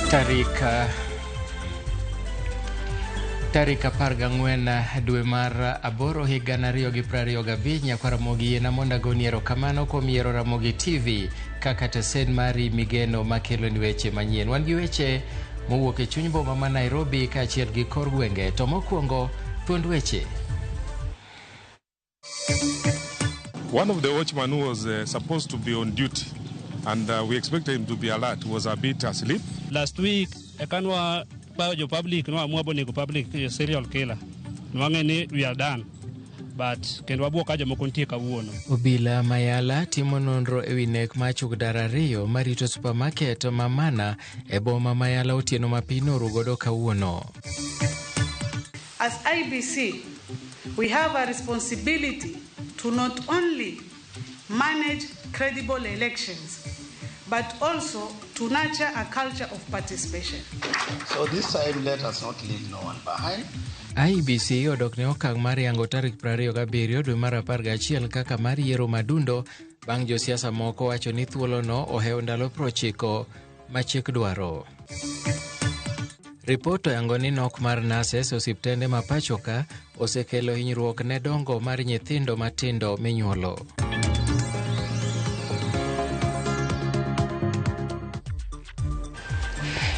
Tarik 14 dwe mar aboro higa 2025 Nyakaramogi yena monda goniero kamano kuom yiero Ramogi TV kaka tesen mari migeno makelo ni weche manyien. Wan gi weche mowuok e chuny boma ma Nairobi kaachiel gi kor gwenge. To mokwongo thuond weche. One of the watchmen who was supposed to be on duty and we expected him to be alert was a bit asleep. Last week, ekanwa jo public no amua boni public serial killer. Nwang'e we are done. But kendo wabuoka jomoko ntie kawuono. Obila Mayala timo nonro ewi nek machuk dara riyo marito supermarket Mamana e boma Mayala otieno mapino rugodo kawuono. As IBC, we have a responsibility to not only manage credible elections, but also to nurture a culture of participation. So this time, let us not leave no one behind. IBC odok ne okang' mar yango tarik 27 dwe mar 11 kaka mar yiero madundo bang' josiasa moko wacho ni thuolono ohewo ndalo 90 ma chik dwaro. Ripot oyango ni nok mar nurses osiptende ma pachoka osekelo hinyruok ne dongo mar nyithindo matindo minyuolo.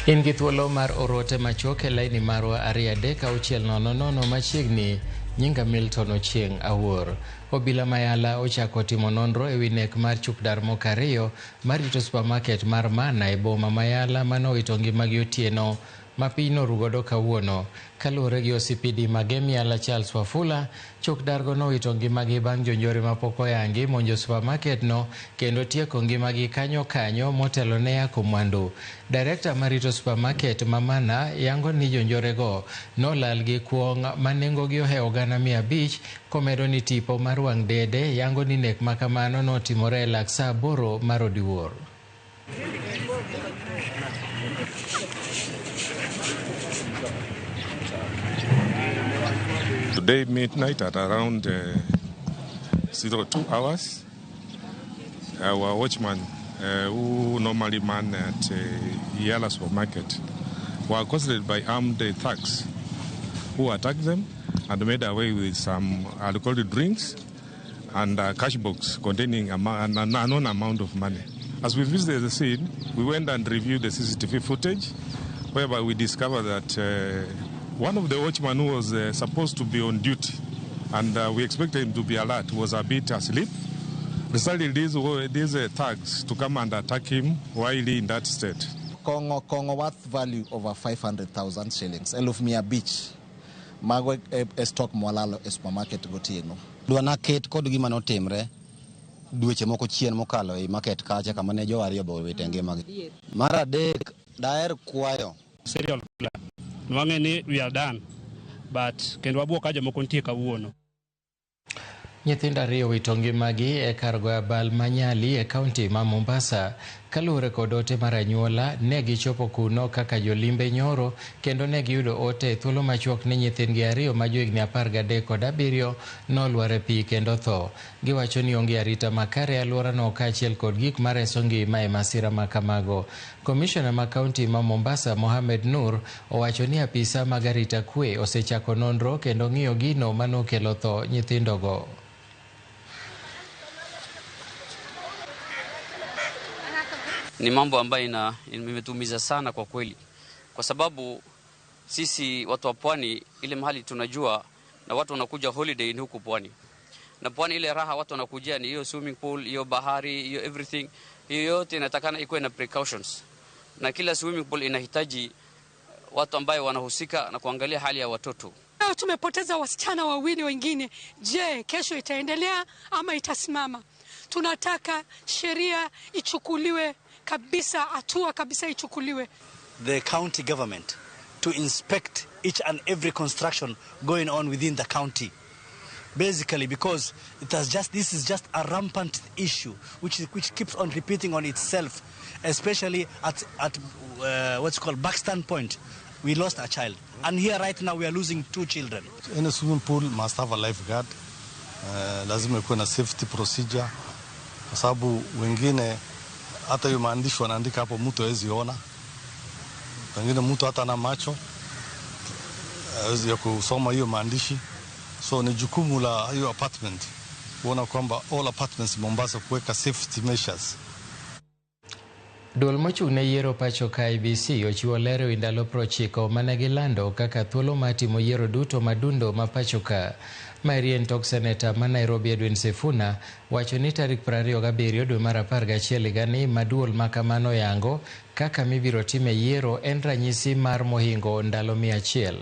In gi thuolo mar orote machoke laini marwa 3-6-0-0 machiegni nyinga Milton Ochieng Awuor. Obila Mayala ochako timo nonro ewi nek mar chuk dar moko ariyo marito supermarket mar Mana e boma Mayala manowito ngimagi otieno mapino rugodo kawuono. Kaluwore gi OCPD Magemiala Charles Wafula, chuk dargo nowito ngimagi bang' jonjore mapok oyangi monjo supermarket no kendo tieko ngimagi kanyo motelo ne yako mwandu. Director marito supermarket Mamana yango ni jonjorego nolal gi kuong' manengogi ohewo gana 500 komedo ni tipo mar wang' dede yango ni nek makamano notimore e lak saa 8 mar odiwuor. Today midnight at around 02 hours, our watchman who normally man at Yala supermarket were accosted by armed thugs who attacked them and made away with some alcoholic drinks and a cash box containing an unknown amount of money. As we visited the scene, we went and reviewed the CCTV footage, whereby we discovered that one of the watchmen who was supposed to be on duty and we expected him to be alert was a bit asleep, resulting these thugs to come and attack him while in that state. Kongo worth value over 500,000 shillings. Elufmia Beach. Mago stock mwalalo supermarket gotieno. Dwana ket kod gima notimre dweche moko chien mokalo e market kacha kama ne jo ariyo bo witenge mag. Mar adek daer kwayo Serial killer. Nwang'e we are done. But kendo wabuoka jomoko ntie kawuono. Nyithindo ariyo wito ngimagi e kar goyo abal Manyali e kaunti ma Mombasa. Kaluwore kod ote mar anyuola, ne gichopo kuno kaka jolimbe nyoro kendo ne giyudo ote thuolo machuok ni nyithindgi ariyo ma johigni 13 kod 7 nolwar e pi kendo tho. Giwacho ni onge arita makare e alworano kaachiel kod gik mareso ngima e masira ma kamago. Komishona ma kaunti ma Mombasa Mohamed Nur owacho ni apisa mag arita kwe osechako nonro kendo ng'iyo gino manokelo tho nyithindogo. Ni mambo ambayo imetumiza sana kwa kweli, kwa sababu sisi watu wa pwani ile mahali tunajua na watu wanakuja holiday ni huku pwani, na pwani ile raha watu wanakuja ni hiyo swimming pool, hiyo bahari, hiyo everything, hiyo yote inatakana ikuwe na precautions, na kila swimming pool inahitaji watu ambao wanahusika na kuangalia hali ya watoto. Tumepoteza wasichana wawili wengine. Je, kesho itaendelea ama itasimama? Tunataka sheria ichukuliwe kabisa, hatua kabisa ichukuliwe. The county government to inspect each and every construction going on within the county. Basically because this is just a rampant issue which keeps on repeating on itself, especially at what's called Buxton Point. We lost a child, and here right now we are losing 2 children. Any swimming pool must have a lifeguard. Lazima kuwe na safety procedure, kwa sababu wengine hata hiyo maandishi wanaandika hapo mtu hawezi ona. pengine mtu hata na macho ya kusoma hiyo maandishi. So ni jukumu la hiyo apartment kuona kwamba all apartments Mombasa kuweka safety measures. Duol mochung'ne yiero pacho ka IEBC ochiwo ler ewi ndalo 90 mane gilando kaka thuolo mar timo yiero duto madundo ma pacho ka. Marien tok seneta ma Nairobi Edwin Sifuna wacho ni tarik 27 dwe mar 11 higani ma duol ma kamano yango kaka mibiro time yiero en ranyisi mar mohingo ndalo 100.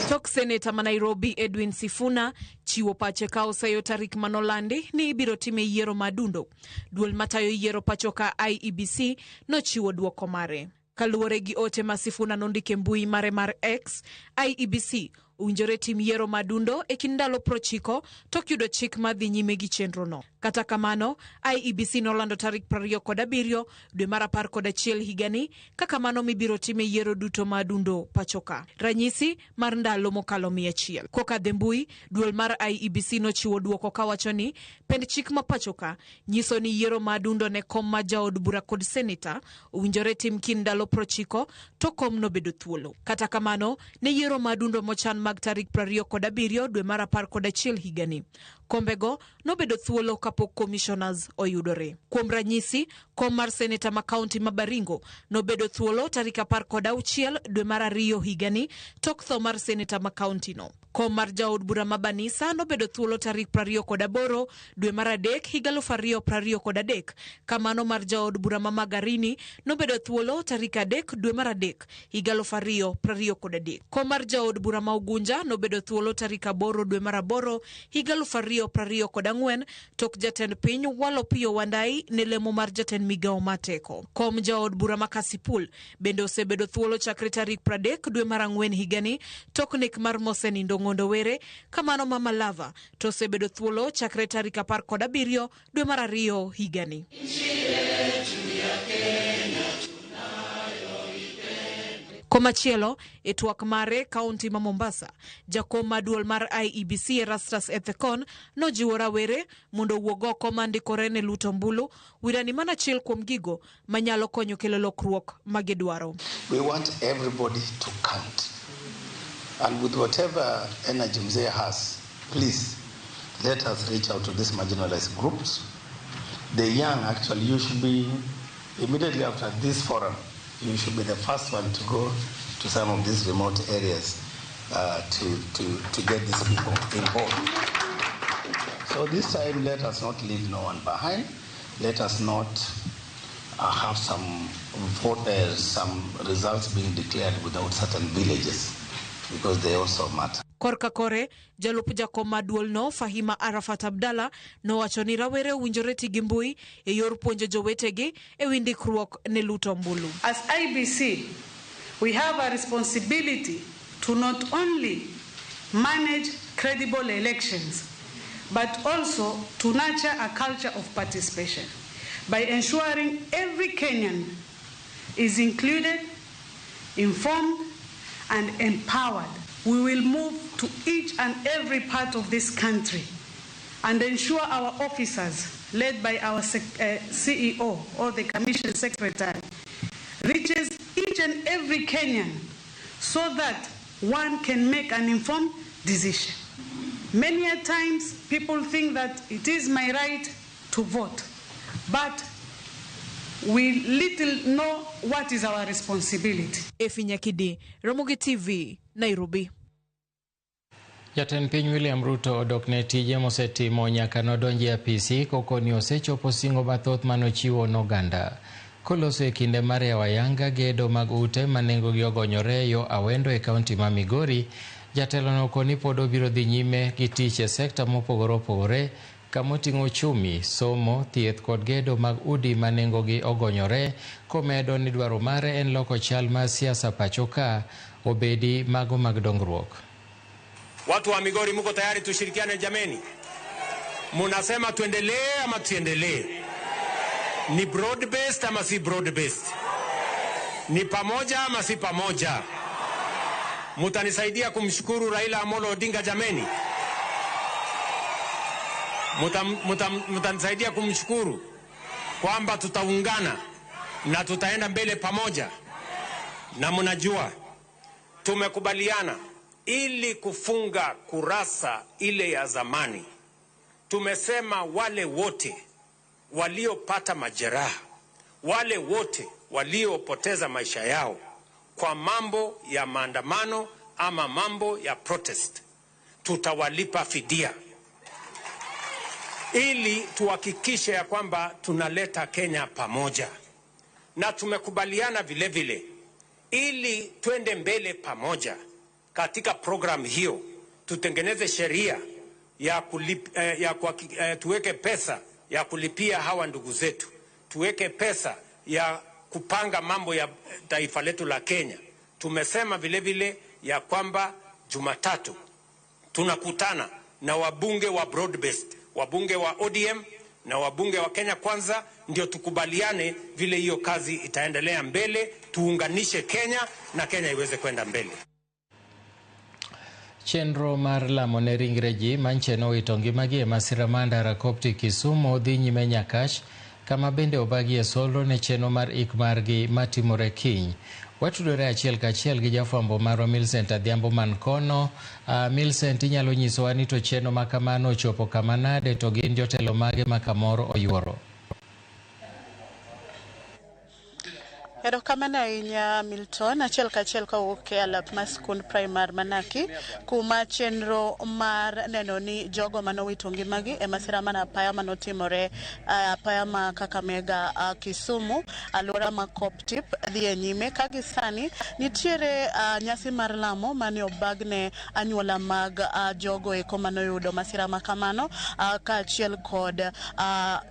Tok seneta ma Nairobi Edwin Sifuna chiwo pache ka oseyo tarik manolandi ni ibiro time yiero madundo. Duol matayo yiero pacho ka IEBC nochiwo duoko mare. Kaluwore gi ote ma Sifuna nondike mbui mare mar X, IEBC uwinjore tim yiero madundo e kind ndalo 90 tok yudo chik madhi nyime gi chenro no. Kata kamano, IEBC nolando tarik 27 dwe mar 11 higani kaka mano mibiro time yiero duto madundo pachoka. Ranyisi mar ndalo mokalo 100. Koka dhembui, duol mar IEBC nochiwo duoko kawacho ni pend chik ma pachoka nyiso ni yiero madundo ne kom ma jaod bura kod seneta uwinjore tim kind ndalo 90 to kom no bedo thuolo. Kata kamano, ne yiero madundo mochan mag tarik 27 dwe mar 11 higani. Kombego nobedo thuolo kapok commissioners oyudore. Kuom ranyisi, kom mar seneta ma kaunti ma Baringo nobedo thuolo tarik 16 dwe mar 2 higani tok tho mar seneta ma kaunti no. Kom mar jaod bura ma Banisa nobedo thuolo tarik 28 dwe mar 3 higa 2023. Kamano mar jaod bura ma Magarini nobedo thuolo tarik 3 dwe mar 3 higa 2023. Kom mar jaod bura ma Ugunja nobedo thuolo tarik 8 dwe mar 8 higa 2024 tok jatend piny Walo Piyo Wandai ne lemo mar jatend migao mateko. Kom jaod bura ma Kasipul bende osebedo thuolo chakre tarik 30 dwe mar 4 higani tok nek mar Moseni Ndongondo Were. Kamano Mama Lava to osebedo thuolo chakre tarik 17 dwe mar 2 higani. Komachielo, e twak mare kaunti ma Mombasa, jakom maduol mar IEBC Erastus Ethekon nojiwo rawere mondo wuog oko mandikore ne luto mbulu wirani mana achiel kuom gigo manyalo konyo kelo lokruok magidwaro. We want everybody to count. And with whatever energy Mzee has, please let us reach out to these marginalized groups. The young, actually, you should be, immediately after this forum, you should be the first one to go to some of these remote areas to get these people involved. So this time, let us not leave no one behind. Let us not have some results being declared without certain villages, because they also matter. Korka kore, jalup jakom maduol no Fahima Arafat Abdalla no wacho ni rawere uwinjore tigi mbui e yor puonjo jowetegi e wi ndikruok ne luto mbulu. As IEBC, we have a responsibility to not only manage credible elections, but also to nurture a culture of participation by ensuring every Kenyan is included, informed, and empowered. We will move to each and every part of this country and ensure our officers, led by our CEO or the Commission Secretary, reaches each and every Kenyan so that one can make an informed decision. Many a times people think that it is my right to vote, but we little know what is our responsibility. Efinyakidi, Ramogi TV, Nairobi. Jatend piny William Ruto odok ne tije mosetimo nyaka nodonji apisi koko ni osechopo singo mathoth manochiwo n'oganda. Koloso e kinde mar Yawayanga gedo mag ute manengo gi ogonyore yo Awendo e kaunti ma Migori, jatelo no koni pod obiro dhi nyime gi tich e sekta mopogore opogore kamoting'o uchumi, somo, thieth kod gedo mag udi manengo gi ogonyore, komedo ni dwaro mare en loko chal mar siasa pachoka obedi mago mag dongruok. Watu wa Migori, muko tayari tushirikiane jameni? Munasema tuendelee ama tuendelee? Ni broad based ama si broad based? Ni pamoja ama si pamoja? Mutanisaidia kumshukuru Raila Amolo Odinga jameni? Mutanisaidia kumshukuru kwamba tutaungana na tutaenda mbele pamoja. na mnajua tumekubaliana ili kufunga kurasa ile ya zamani. Tumesema wale wote waliopata majeraha, wale wote waliopoteza maisha yao kwa mambo ya maandamano ama mambo ya protest, tutawalipa fidia ili tuhakikishe ya kwamba tunaleta Kenya pamoja. Na tumekubaliana vile vile ili twende mbele pamoja katika program hiyo, tutengeneze sheria ya tuweke pesa ya kulipia hawa ndugu zetu, tuweke pesa ya kupanga mambo ya taifa letu la Kenya. Tumesema vile vile ya kwamba Jumatatu tunakutana na wabunge wa broad-based, wabunge wa ODM na wabunge wa Kenya Kwanza, ndio tukubaliane vile hiyo kazi itaendelea mbele, tuunganishe Kenya na Kenya iweze kwenda mbele. Chenro mar lamo ne ringre ji mancheno wito ngimagi e masira mar ndara Kopti Kisumu dhi nyime Nyakach, kama bende obagie solro ne chenro mar ik margi matimore kiny. Watudore achiel kachiel gi jafwambo marwa Millicent Adhiambo man kono. Millicent, inyalo nyisowa ni to chenro ma kamano ochopo kama nade, to gin jotelo mage ma kamoro oyuoro? Erokamano ahinya Milton, achiel kachiel kawuok e alap mar skund primar Manaki, kuma chenro mar neno ni jogo manowito ngimagi e masira mar apaya manotimore apaya ma Kakamega Kisumu, alwora ma Koptip dhi e nyime. Kagi sani nitiere nyasi mar lamo mane obagne anyuola mag jogo eko manoyudo masira ma kamano, kaachiel kod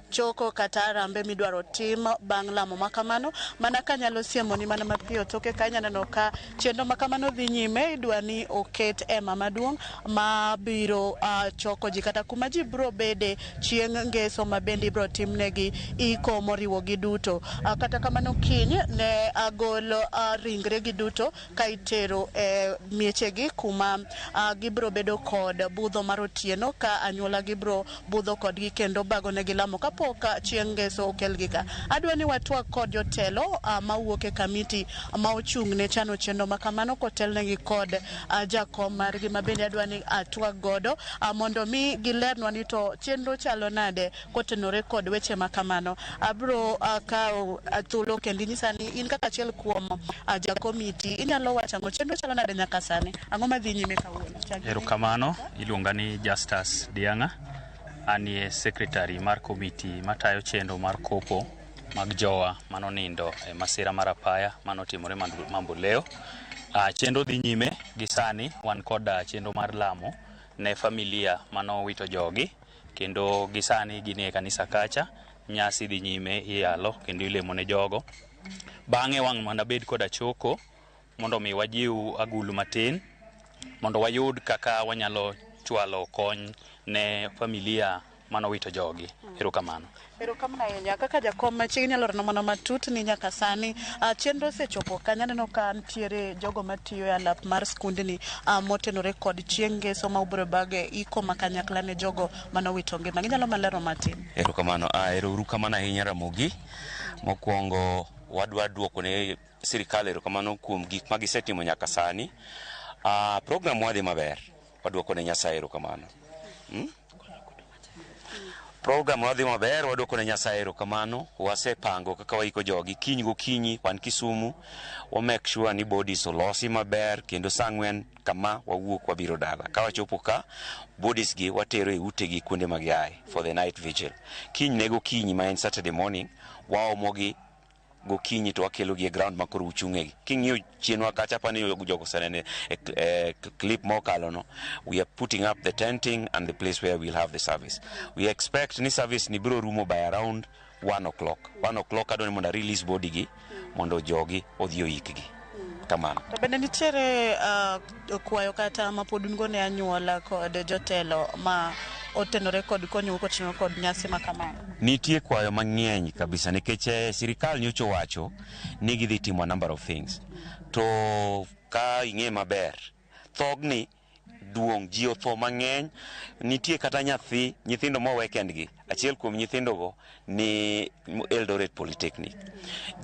choko kata rambe midwaro tim bang' lamo ma kamano. Mana ka nyalo siemo ni mana mapiyo toke ka neno ka chenro ma kamano dhi nyime, idwa ni oket ema maduong' ma biro choko ji kata kuma ji bro bede chieng' ngeso ma bende ibro timnegi iko moriwo gi duto. Kata kamano kiny ne agolo ringre gi duto ka itero e miechegi kuma gibro bedo kod budho mar otieno, ka anyuola gibro budho kodgi kendo bago ne gilamo kapok chieng' ngeso okelgi ka. Adwa ni watwak kod jotelo mawuok e kamiti ma ochung' ne chano chenro ma kamano, kotelnegi kod jakom margi ma bende adwa ni atwak godo mondo mi gilernwa ni to chenro chalo nade kotenore kod weche ma kamano. Abro kawo thuolo kendo nyisa ni in kaka achiel kuom jakomiti inyalo wacho chenro chalo nade nyaka sani, ang'o madhi nyime kawuono? Erokamano, iluonga ni Justus Dianga, anie secretary mar komiti matayo chenro mar kopo mag jowa manonindo e masira mar apaya manotimore Mamboleo. Chenro dhi nyime gi sani, wan kod chenro mar lamo ne familia manowito jogi, kendo gi sani gin e kanisa kacha, nyasi dhi nyime iyalo kendo ilemo ne jogo. Bang'e wang' mana bed kod choko mondo mi wajiw agulu matin mondo wayud kaka wanyalo chwalo kony ne familia manowito jogi. Erokamano. Erokamano ahinya. Kaka jakom machiegni alorona mana matut ni nyaka sani chenro osechopo kanya, neno ka nitiere jogo matiyo e alap mar skundni motenore kod chieng' ngeso ma ubro bage iko makanyakla ne jogo manowito ngima. Ginyalo malero matin? Erokamano. Erokamano ahinya Ramogi. Mokwongo wadwa duoko ne sirikal erokamano kuom gik magisetimo nyaka sani. Program wadhi maber, waduoko ne Nyasaye erokamano. Program wadhi maber, waduoko ne Nyasaye erokamano. Wasepango kaka waiko jogi kiny gokinyi wan Kisumu, wa make sure ni bodies olosi maber, kendo saa 4 kama wawuok wabiro dala. Ka wachopo ka, bodies gi watero e utegi kuonde magiaye for the night vigil. Kiny ne gokinyi ma en Saturday morning, waomogi gokinyi to wakelo gi e ground makoro uchung'egi. King'iyo chienwa kacha pani jogo sanene clip mokalo no, we are putting up the tenting and the place where we'll have the service. We expect ni service ni biro rumo by around 1 o'clock. 1 o'clock adoni mondo release body gi mondo jogi odhi oikgi. Kamano. To bende nitiere kwayo kata mapodungo ne anyuola kod jotelo ma otenore kod konyo kotenore kod nyasi ma kamano? Nitie kwayo mang'eny kabisa nikech sirikal nyocha wacho ni gidhi timo number of things. To ka ing'e maber, thogni duong' ji otho mang'eny. Nitie kata nyithindo mowe kendgi. Achiel kuom nyithindogo ni Eldoret Polytechnic.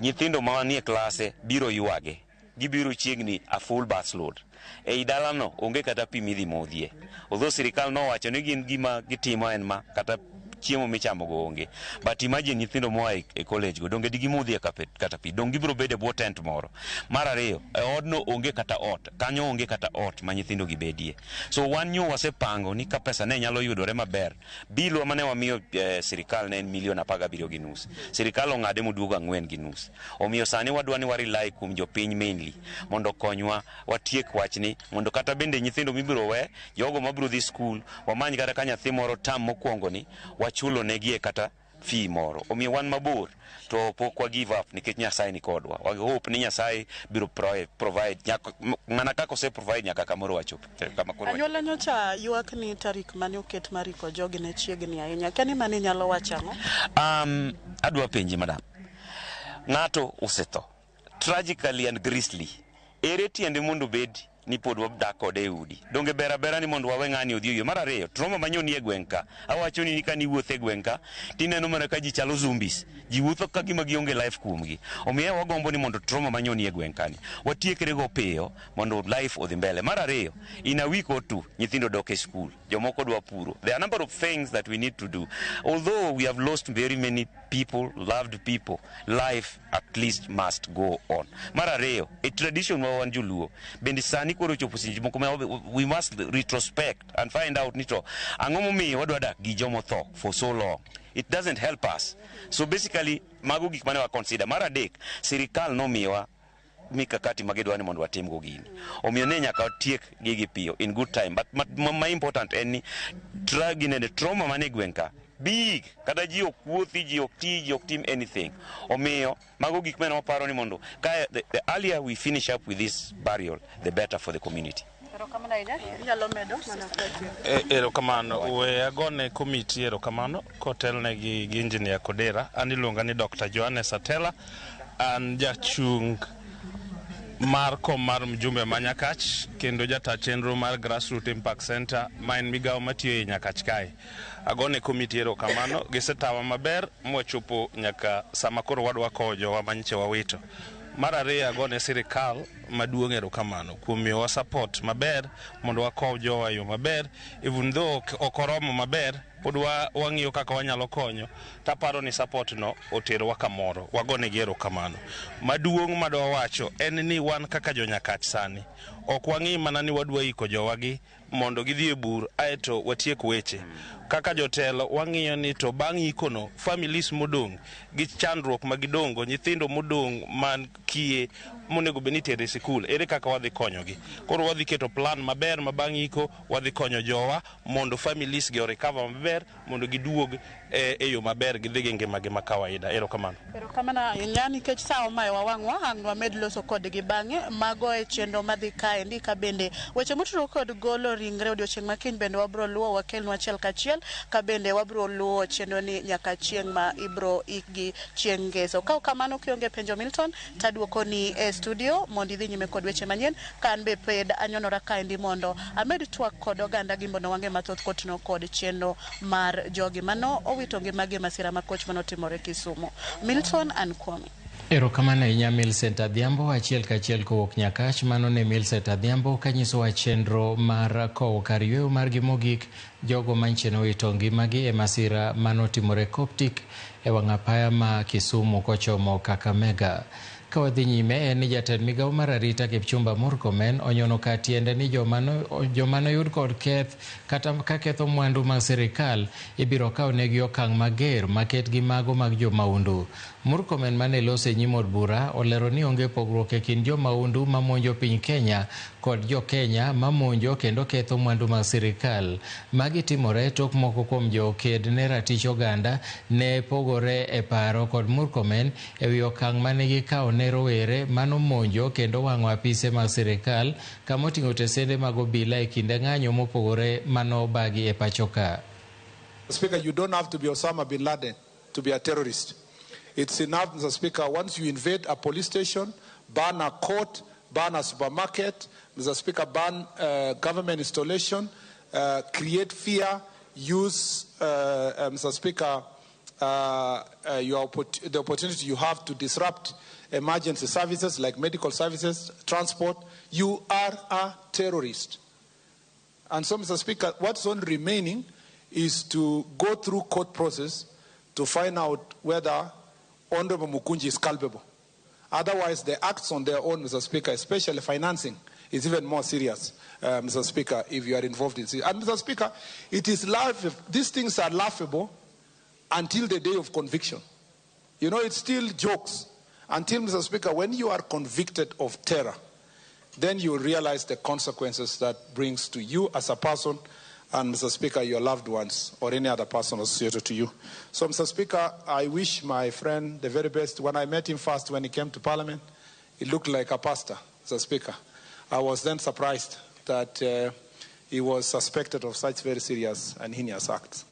Nyithindo ma nie klase biro ywage gibiro chiegni a full bus load. Ei dalano onge kata pi midhi modhie. Although sirikal nowacho ni gin gima gitimo en ma kata chiemo michamo go onge. But imagine nyithindo moa e college go donge digimodhie kata pi. Dong gibiro bede bwo tent moro. Mar ariyo, e odno onge kata ot. Kanyo onge kata ot ma nyithindo gibedie. So wan nyo wasepango ni ka pesa ne nyalo yudore maber. Bilwa mane wamiyo sirikal ne en $1.7 gi nus. Sirikal ong'ade moduogo 4 gi nus. Omiyo sani wadwa ni warely kuom jopiny mainly mondo konywa watiek wachni mondo kata bende nyithindo mibiro we jogo mabiro dhi skul wamany kata ka nyathi moro tam mokwongo ni wachulo negie kata fee moro. Omiyo wan mabor to pok wa give up nikech Nyasaye ni kodwa. Wa hope ni Nyasaye biro provide mana kaka ose provide nyaka kamoro wachop kama koro. Anyuola nyocha ywak ni tarik mane oket mariko jogi ne chiegni ahinya. Kani mane nyalo wachang'o? Adwa penji madam. Ng'ato osetho tragically and grisly. Ere tiende mondo bed ni pod wadak kode e udi. Donge bera ni mondo wawe ng'ani odhi yo. Mar ariyo, trauma manyoni e gweng' ka. Awacho ni ka ni wuothe gweng' ka, tineno mana ka ji chalo zumbis. Ji wuotho ka gima gionge life kuomgi. Omiyo wagombo ni mondo trauma manyoni e gweng' ka ni watiekre go piyo mondo life odhi mbele. Mar ariyo, in a week or two, nyithindo dok e school. Jomoko dwa puro. There are a number of things that we need to do. Although we have lost very many people, loved people, life at least must go on. Mar ariyo, a tradition wa wan joluo. Bende sani koro chopo sinji moko we must retrospect and find out nito ang'o momiyo wadwa dak gi jomo tho for so long. It doesn't help us. So basically mago gik mane wa consider. Mar adek, sirikal nomiyowa mikakati magedwa ni mondo watim go gini. Omiyo ne nyaka tiek gigi piyo in good time. But my important en ni trauma mane gwenka big kada ji ok wuothi, ji ok ti, ji ok tim anything. Omiyo mago gik mane waparo ni mondo the earlier we finish up with this burial the better for the community. Erokamano we agone committee erokamano kotelne gi engineer Kodera an iluonga ni Dr. Johannes Atela an jachung mar kom mar mjumbe ma Nyakach kendo jata chenro mar Grassroots Impact Center ma en migawo matiyo e Nyakach kae. Agone committee erokamano gisetawa maber mwachopo nyaka sama koro wadwa kowo jowa manyiche wawito. Mar ariyo agone sirikal maduong' erokamano kuom miyowa support maber mondo wakow jowa yo maber, even though ok oromo maber pod wang'iyo kaka wanyalo konyo. Taparo ni support no oterowa kamoro, wagonegi erokamano. Maduong' madwa wacho en ni wan kaka jo Nyakach sani ok wang'i mana ni wadwa iko jowagi mondo gidhi e bur aeto watiek weche. Kaka jotelo wang'iyo ni to bang' ikono families modong' gi chandruok magidongo, nyithindo modong' man kie monego beni tere sikul, ere kaka wadhi konyogi. Koro wadhi keto plan maber ma bang' iko wadhi konyo jowa mondo families gi recover maber mondo giduog e yo maber gidhi gi ngimagi ma kawaida. Erokamano. Erokamano yani kech sawa mayo wawang'wa ang' wamed loso kodgi bang'e mago e chenro madhi kae ndika bende weche motudore kod golo ringre odiochieng' makiny bende wabro luwo wakelnwa achiel kachiel ka bende wabro luwo chenro ni nyaka chieng' ma ibro ikgi chieng' ngeso. Ka kamano kionge penjo Milton taduoko ni e studio mondo idhi nyime kod weche manyien ka an be ped anyonora kaendi mondo amed twak kod oganda gi mondo wang'e mathoth kotno kod chenro mar jogi mano owito ngimagi masira makoch manotimore Kisumu. Milton an Kwame. Erokamano ahinya Millicent Adhiambo, achiel kachiel kowuok Nyakach. Mano ne Millicent Adhiambo kanyisowa chenro mar kowo kar yweyo margi mogik jogo manyiche nowito ngimagi e masira manotimore Coptic e wang' apaya ma Kisumu kochomo Kakamega. Ka wadhi nyime en ni jatend migawo mar arita Kipchumba Murkomen onyono ka tiende ni jomano yud kod keth kata ka ketho mwandu mag sirikal ibiro kaw negi okang' mager maket gi mago mag jomaundu. Murkomen mane lose nyim od bura olero ni onge pogruok e kind jomaundu mamonjo piny Kenya kod jo Kenya mamonjo kendo ketho mwandu mag sirikal. Magi timore tok moko kuom joked ne ratich oganda ne pogore e paro kod Murkomen e wi okang' mane gikawo ne rowere mano monjo kendo wang'o apise mag sirikal kamoting'o tesende mag obila e kinde ng'anyo mopogore mano bagi e pachoka. Speaker, you don't have to be Osama bin Laden to be a terrorist. It's enough, Mr. Speaker, once you invade a police station, ban a court, ban a supermarket, Mr. Speaker, ban government installation, create fear, use, Mr. Speaker, the opportunity you have to disrupt emergency services like medical services, transport, you are a terrorist. And so, Mr. Speaker, what's on remaining is to go through court process to find out whether Honorable Mukunji is culpable. Otherwise, the acts on their own, Mr. Speaker, especially financing, is even more serious, Mr. Speaker, if you are involved in it. And, Mr. Speaker, it is laughable. These things are laughable until the day of conviction. You know, it's still jokes until, Mr. Speaker, when you are convicted of terror, then you realize the consequences that brings to you as a person and, Mr. Speaker, your loved ones or any other person associated to you. So, Mr. Speaker, I wish my friend the very best. When I met him first, when he came to Parliament, he looked like a pastor, Mr. Speaker. I was then surprised that he was suspected of such very serious and heinous acts.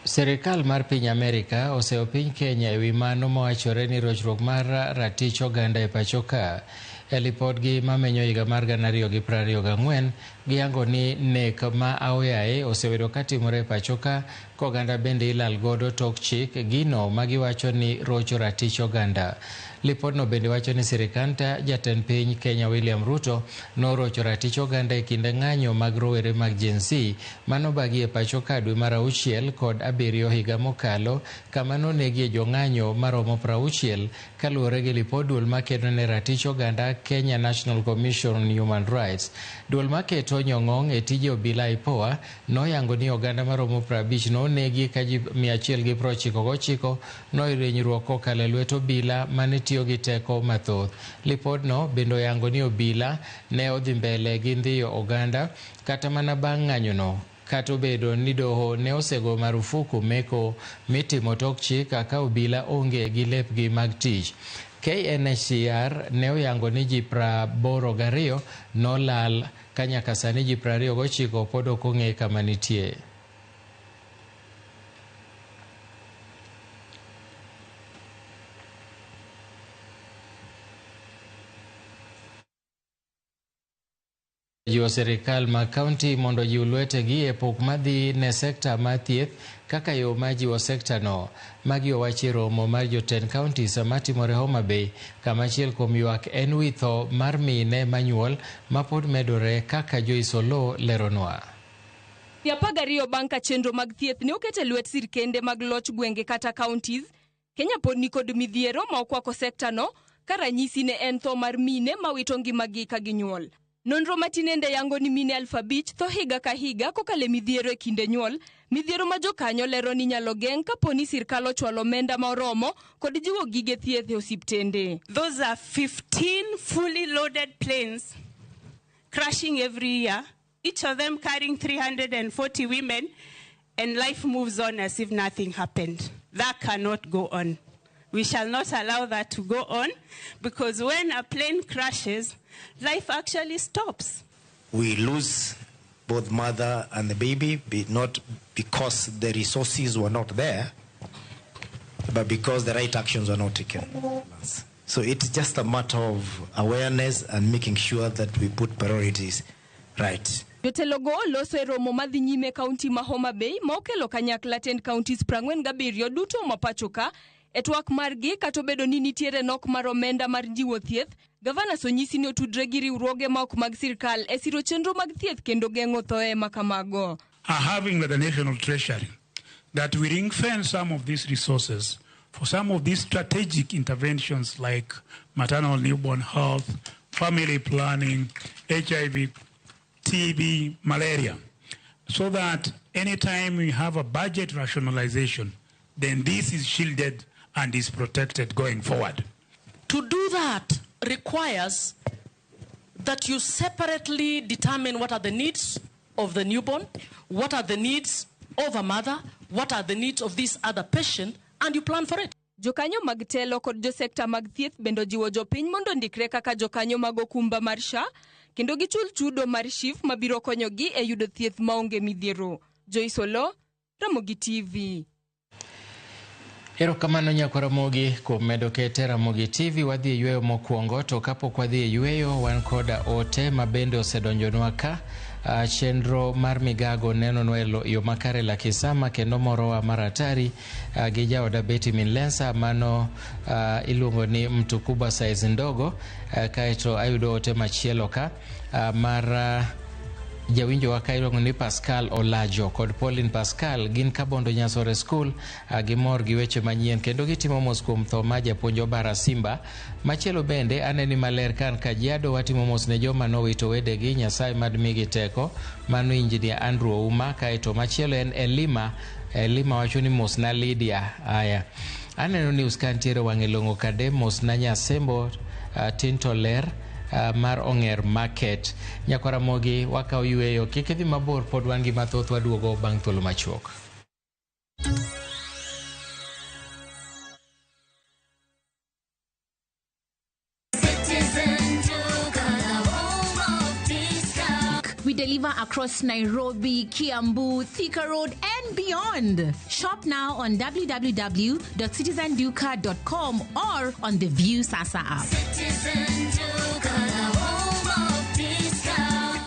Serikal mar piny Amerika oseo piny Kenya ewi mano mowachore ni rochruok mar ratich oganda e pacho ka. E lipodgi mamenyo higa mar 2024 giyango ni nek ma aoyaye osebedo katimore e pacho ka koganda bende ilal godo tok chik gino magiwacho ni rocho ratich oganda. Lipodno bende wacho ni sirikanta jatend piny Kenya William Ruto norocho ratich oganda e kinde ng'anyo mag rowere mag Gen Z manobagi e pacho ka dwe mar 6 kod 7 higa mokalo kama nonegie jong'anyo maromo 60 kaluwore gi lipod duol makedo ne ratich oganda Kenya National Commission on Human Rights. Duol maketo nyong'ong e tije obila IPOA noyango ni oganda maromo 50 nonegi ka ji 199 noirinyruok kokalo e lwet obila mane tiyo gi teko mathoth. Lipodno bende oyango ni obila ne odhi mbele gi ndhiyo oganda kata mana bang' ng'anyono. Kata obedo ni doho ne osego marufuku meko mitimo tok chik kaka obila onge gi lepgi mag tich. KNHCR ne oyango ni ji 82 nolal ka nyaka sani ji 29 pod ok ong'e kama nitie. Jiwo serikal ma kaunti mondo jiw lwetegi e pok madhi ne sekta mar thieth kaka yo ma jiwo sekta no. Magi owachi romo mar jotend kaunti sama timore Homa Bay kama achiel kuom ywak en wi tho mar mine manyuol ma pod medore kaka Joyce Olo leronwa. 12 bang' ka chenro mag thieth ne oket e lwet sirkende mag loch gwenge kata counties, Kenya pod ni kod midhiero ma okwako sekta no ka ranyisi ne en tho mar mine ma wito ngimagi ka ginyuol. Nonro matinende yango ni mine 5,000 tho higa ka higa kokale midhiero e kinde nyuol, midhiero ma jokanyo lero ni nyalo geng' kaponi sirkal ochwalo omenda moromo kod jiwo gige thieth e osiptende. Those are 15 fully loaded planes crashing every year, each of them carrying 340 women, and life moves on as if nothing happened. That cannot go on. We shall not allow that to go on, because when a plane crashes, life actually stops. We lose both mother and the baby, not because the resources were not there, but because the right actions were not taken. So it's just a matter of awareness and making sure that we put priorities right. Jotelogo loso e romo madhi nyime kaunti ma Homa Bay ma okelo kanyakla tend counties 47 duto mapacho ka e twak margi kata obedo ni nitiere nok mar omenda mar jiwo thieth. Gavana sonyisi ni otudre gi riwruoge ma ok mag sirkal e siro chenro mag thieth kendo geng'o thoe makamago. Having the national treasury that we ring fence some of these resources for some of these strategic interventions like maternal newborn health, family planning, HIV, TB, malaria, so that anytime we have a budget rationalization, then this is shielded and is protected going forward. To do that requires that you separately determine what are the needs of the newborn, what are the needs of a mother, what are the needs of this other patient, and you plan for it. Jokanyo mag telo kod jo sekta mag thieth bendo jiwo jopiny mondo ndikre kaka jokanyo mag okumba mar SHA kendo gichul chudo mar SHIF mabiro konyogi e yudo thieth maonge midhiero. Joyce Olo, Ramogi TV. Erokamano Nyakaramogi kuom medo kete Ramogi TV. Wadhi e yweyo mokwongo, to kapok wadhi e yweyo wan koda ote mabende osedonjonwa ka. Chenro mar migago nenonwa yo makare la kisama kendo morowa maratari gi jaoda Betty Minlensa mano iluongo ni mtu kubwa size ndogo. Kaeto ayudo ote machielo ka mar jawinjo waka iluongo ni Pascal Olajo kod Pauline Pascal gin Kabondo Nyasore School gimor gi weche manyien kendo gitimo mos kuom tho ma japuonj Obara Simba. Machielo bende aneni maler kan Kajiado watimo mos ne joma nowito wedegi, Nyasaye mad migi teko. Mano Injinia Andrew Ouma. Kaeto machielo en Elima wacho ni mos na Lydia. Aya, aneno news kantiere wang'e longo kade mos na Nyasembo Tinto Ler mar Onger Market. Nyakaramogi wakaw yweyo, kik idhi mabor, pod wan gi mathoth, waduogo bang' thuolo machuok. We deliver across Nairobi, Kiambu, Thika Road, and beyond. Shop now on www.citizenduka.com or on the View Sasa app. Citizen Duka, the home of discount.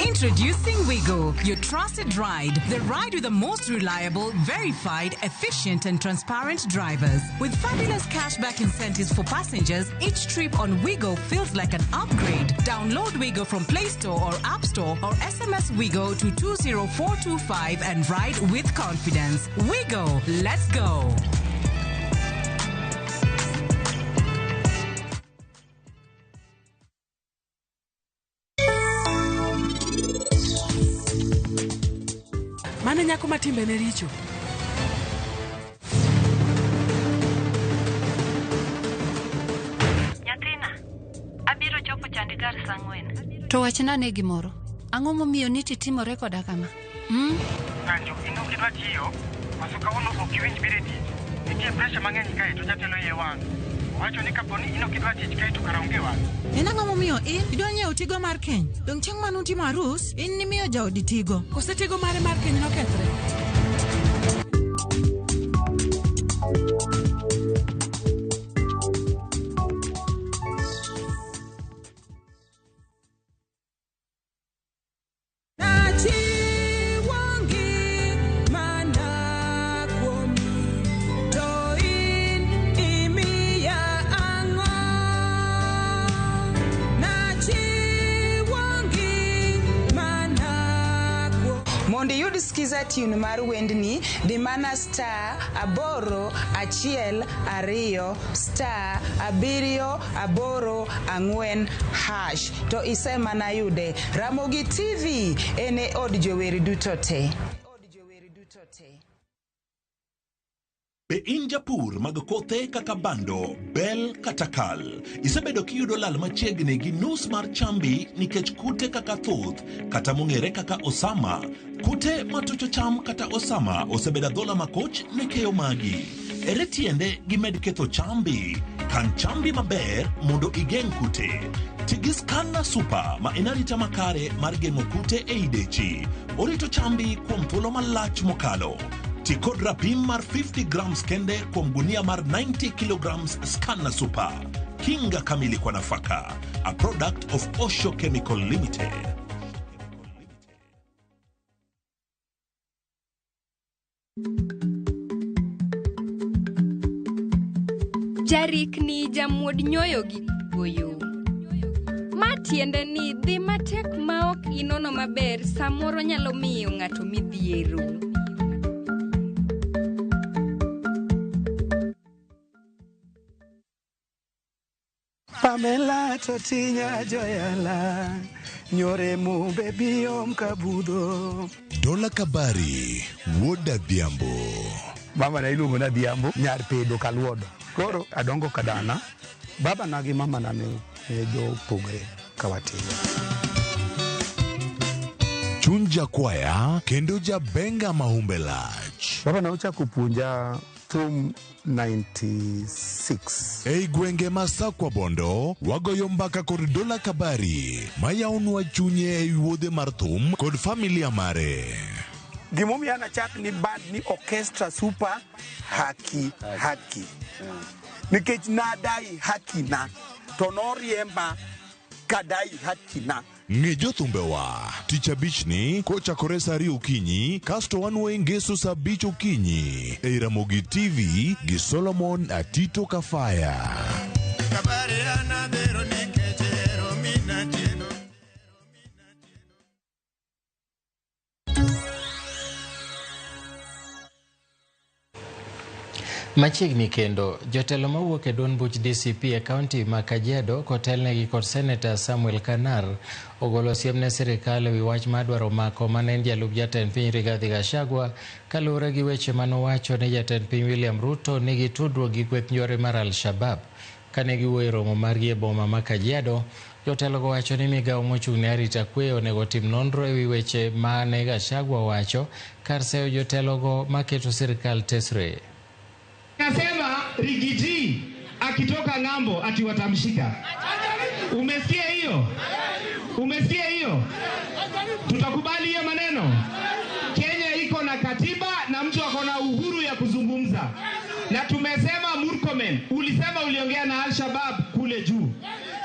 Introducing Wigo, your trusted ride. The ride with the most reliable, verified, efficient, and transparent drivers. With fabulous cashback incentives for passengers, each trip on Wigo feels like an upgrade. Download Wigo from Play Store or App Store or SMS Wigo to 20425 and ride with confidence. Wigo, let's go. Mane nyako matimbe ne richo. Nyathina, abiro chopo Chandigarh saa 4. To wachna ne gimoro. Ang'o momiyo niti timore koda kama? Kanjo, ino kidwa tiyo, masuka wono okiwinj biredi. Nitie pressure mang'eny kae to jatelo iye wang'. Wacho ni kaponi ino kidwa tich kae to karaonge wang'. En ang'o momiyo idwa nyiewo tigo mar keny? Dong' chieng' mane timo arus, in nimiyo jaodi tigo. Kose tigo mare mar keny nokethre? Mondo yud skiza tune mar wendni di mana star 812 star 784 hash to isemana yude. Ramogi TV ene od joweri duto te. Be in japur mag kothe kaka bando, bel kata kal. Isebedo kiyudo lal machiegni gi nus mar chambi nikech kute kaka thuth kata mong'ere kaka osama. Kute matucho cham kata osama osebedo dhola makoch ne keyo magi. Ere tiende gimed ketho chambi? Kan chambi maber mondo igeng' kute. Tigi Scanner Super ma en arita makare mar geng'o kute e idechi. Orito chambi kuom thuolo malach mokalo. Ti kod rapim mar 50 grams kende kuom gunia mar 90 kilograms Scanner Super. Kinga kamili kwa nafaka. A product of Osho Chemical Limited. Jarik ni jamuod nyoyo gi goyo. Matiende ni dhi matek maok inono maber samoro nyalo miyo ng'ato midhiero. Pamela totinya joyala nyore mu bebi om kabudho. Dola Kabari wuoda Dhiambo. Mama na iluongo na Dhiambo nyar pedo kalwodo. Koro adongo kadana. Baba na gi mama na ne jo pogre kawatimo. Chunja kwaya kendo jabenga maumbelach. Baba na ochako puonja thum 96. Ei gwenge masakwa bondo, wagoyo mbaka kod Dola Kabari, mayaonwa chunye ei wuodhe mar thum kod familia mare. Gimomi ana chak ni band ni orchestra super haki. Nikech nadai haki na to noriemba kadai haki na. Ng'e jothumbewa tich abich ni kochakore saa 2 okinyi kasto wanwe ngeso saa 5 okinyi ei Ramogi TV gi Solomon Atito Kafaya. Machiegni kendo, jotelo mawuok e duond buch DCP e kaunti ma Kajiado kotelnegi kod Senator Samuel Kanar ogolo siem ne sirikal ewi wach madwaro mako mane en jalup jatend piny Rigathi Gachagua kaluwore gi weche manowacho ne jatend piny William Ruto nigi tudruok gi kweth njore mar Al-Shabab. Kane giwuoyo e romo margi e boma ma Kajiado, jotelogo wacho ni migawo mochung' ne arita kwe onego tim nonro ewi weche mane Gachagua wacho kar seyo jotelogo maketo sirikal tesre. Nasema Rigiji akitoka ng'ambo ati watamshika. Umesikia hiyo? Umesikia hiyo? Tutakubali hiyo maneno? Kenya iko na katiba na mtu ako na uhuru ya kuzungumza. Na tumesema Murkomen, ulisema uliongea na Al-Shabab kule juu.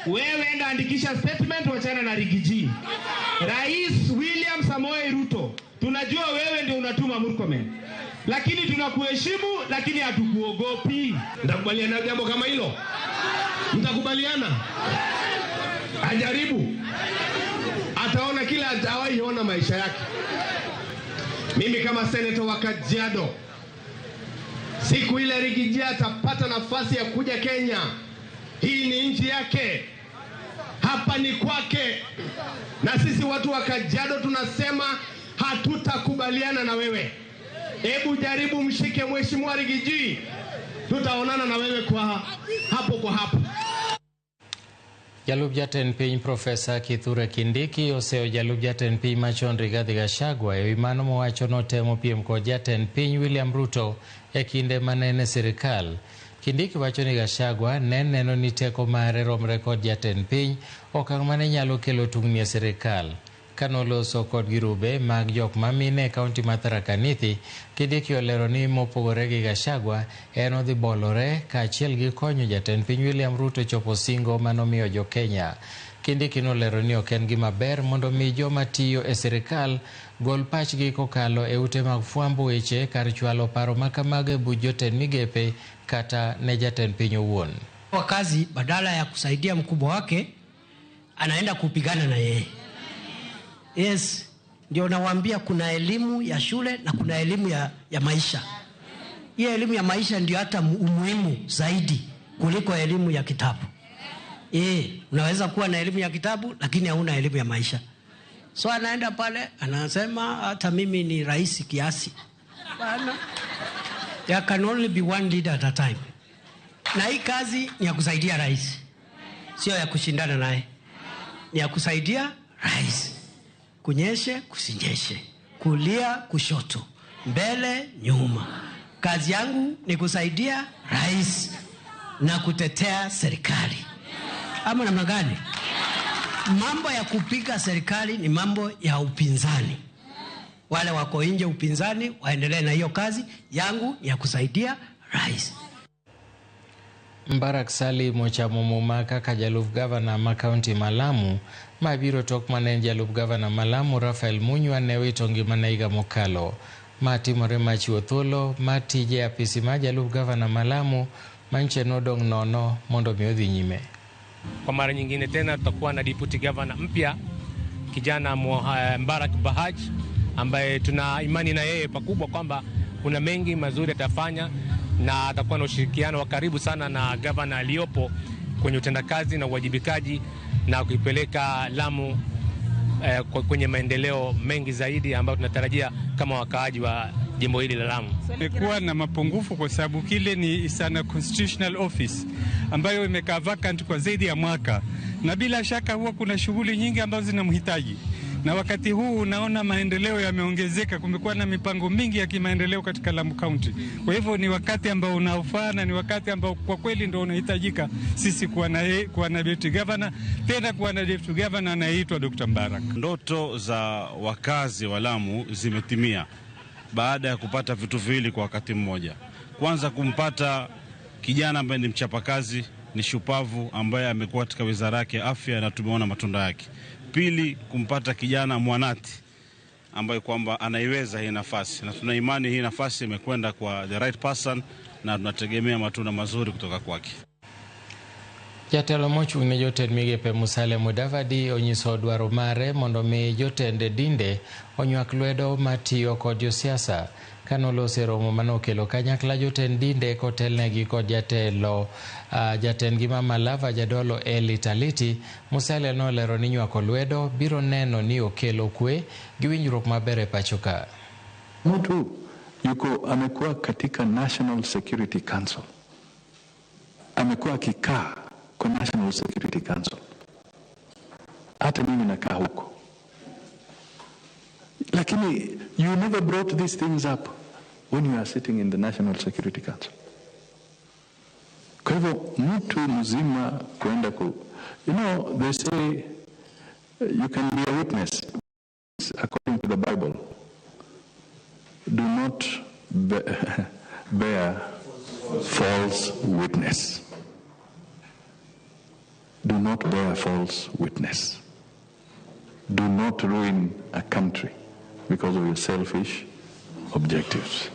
Wewe enda andikisha statement wachana na Rigiji. Rais William Samoei Ruto, tunajua wewe ndio unatuma Murkomen. Lakini tunakuheshimu, lakini hatukuogopi. Mtakubaliana jambo kama hilo? Mtakubaliana? Ajaribu. Ataona kila atawaiona maisha yake. Mimi kama senator wa Kajiado, siku ile Rigiji atapata nafasi ya kuja Kenya, hii ni nchi yake. Hapa ni kwake. Na sisi watu wa Kajiado tunasema hatutakubaliana na wewe. Hebu jaribu mshike mheshimiwa Rigiji. Tutaonana na wewe kwa hapo. Jalup jatend piny Profesa Kithure Kindiki oseo jalup jatend piny machon Rigathi Gachagua ewi mano mowacho notemo piem kod jatend piny William Ruto e kinde manene sirikal. Kindiki wacho ni Gachagua neno ni teko mare romre kod jatend piny okang' mane nyalo kelo tungni e sirikal. Kanoloso kod girube mag jok mamine e kaunti ma Tharaka Nithi, Kindiki olero ni mopogore gi Gachagua en odhi bolore kaachiel gi konyo jatend piny William Ruto chopo singo manomiyo jo Kenya. Kindiki nolero ni ok en gima ber mondo mi joma tiyo e sirikal gol pachgi kokalo e ute mag fwambo weche kar chwalo paro makamago e buch jotend migepe kata ne jatend piny owuon. Wakazi badala ya kusaidia mkubwa wake anaenda kupigana na yeye. Yes, ndio nawaambia kuna elimu ya shule na kuna elimu ya maisha. Hiyo elimu ya maisha ndio hata umuhimu zaidi kuliko elimu ya kitabu. Unaweza kuwa na elimu ya kitabu lakini hauna elimu ya maisha. So anaenda pale anasema hata mimi ni rais kiasi. Bana. There can only be one leader at a time. Na hii kazi ni ya kusaidia rais. Sio ya kushindana naye. Ni ya kusaidia rais. Kunyeshe, kusinyeshe. Kulia, kushoto. Mbele, nyuma. Kazi yangu ni kusaidia rais na kutetea serikali. Ama namna gani? Mambo ya kupiga serikali ni mambo ya upinzani. Wale wako nje upinzani waendelee na hiyo kazi. Yangu ya kusaidia rais. Mbarak Sali mochamo muma kaka jalup gavana ma kaunti ma Lamu mabiro tok mane jalup gavana ma Lamu Rafael Munywa ne wito ngimane higa mokalo. Matimore machiwo thuolo matije apisi ma jalup gavana ma Lamu manche nodong' nono mondo mi odhi nyime. Kwa mara nyingine tena tutakuwa na deputy governor mpya kijana Mbarak Bahaj ambaye tuna imani na yeye pakubwa kwamba kuna mengi mazuri atafanya na atakuwa na ushirikiano wa karibu sana na gavana aliyopo kwenye utendakazi na uwajibikaji na kuipeleka Lamu kwenye maendeleo mengi zaidi ambayo tunatarajia kama wakaaji wa jimbo hili la Lamu. Imekuwa na mapungufu kwa sababu kile ni sana constitutional office ambayo imekaa vacant kwa zaidi ya mwaka, na bila shaka huwa kuna shughuli nyingi ambazo zinamhitaji, na wakati huu unaona maendeleo yameongezeka. Kumekuwa na mipango mingi ya kimaendeleo katika Lamu County. Kwa hivyo ni wakati ambao unaofaa na ni wakati ambao kwa kweli ndio unahitajika sisi kuwa na deputy governor, tena kuwa na deputy governor anayeitwa Dr. Mbarak. Ndoto za wakazi wa Lamu zimetimia. baada ya kupata vitu viwili kwa wakati mmoja. Kwanza, kumpata kijana ambaye ni mchapakazi, ni shupavu, ambaye amekuwa katika wizara yake ya afya na tumeona matunda yake. Pili, kumpata kijana mwanati ambaye kwamba anaiweza hii nafasi, na tuna imani hii nafasi imekwenda kwa the right person na tunategemea matunda mazuri kutoka kwake. Jatelo mochung'ne jotend migepe Musalia Mudavadi onyiso dwaro mare mondo mi jotend dinde onywak lwedo matiyo kod josiasa. Kanolose romo manokelo kanyakla jotend dinde kotelnegi kod jatend gi Mama Lava Jadolo Eli Taliti, Musalia nolero ni nywako lwedo biro neno ni okelo kwe gi winjruok maber e pacho ka. Mtu yuko amekuwa katika National Security Council, amekuwa akikaa kwa National Security Council. Hata mimi nakaa huko. Lakini you never brought these things up when you are sitting in the National Security Council. Kwa hivyo mtu mzima kwenda you know, they say you can be a witness according to the Bible. Do not bear false witness. Do not bear false witness. Do not ruin a country because of your selfish objectives.